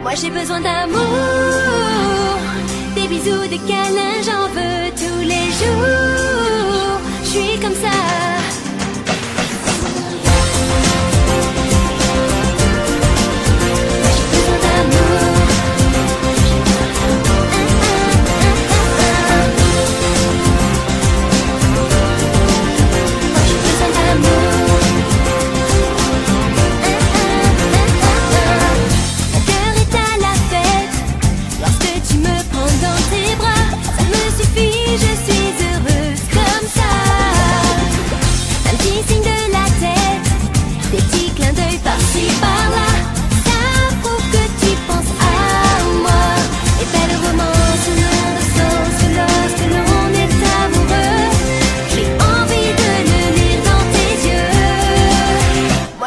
Moi j'ai besoin d'amour, des bisous, des câlins, j'en veux tous les jours. Je suis comme ça.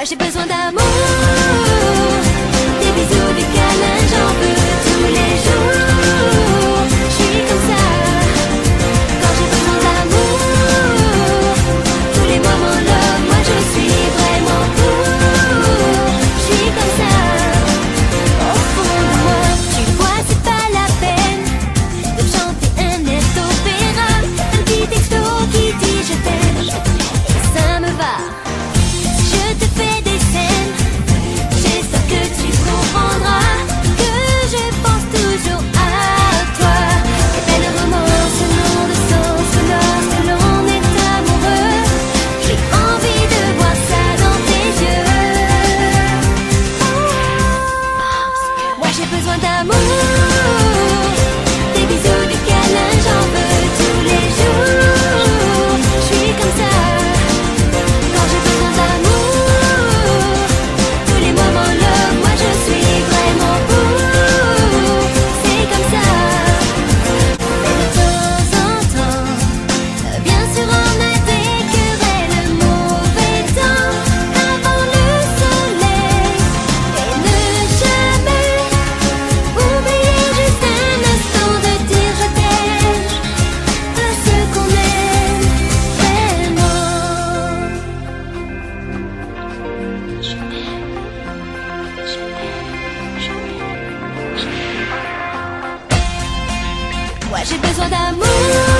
J'ai besoin d'amour, des bisous, des câlins, j'en veux tous les jours. Je suis comme ça, quand j'ai besoin d'amour, tous les moments là, moi je suis vraiment pour. Je suis comme ça, au fond de moi. Tu vois, c'est pas la peine de chanter un net opéra, un petit texto qui dit je t'aime, et ça me va. Je te fais des scènes, j'espère que tu comprendras que je pense toujours à toi. Et belle romance, nom de sens, lorsque l'on est amoureux, j'ai envie de voir ça dans tes yeux. Moi j'ai besoin d'amour, des bisous, des câlins, j'en veux tous les jours. Je suis comme ça, quand j'ai besoin d'amour. Moi j'ai besoin d'amour.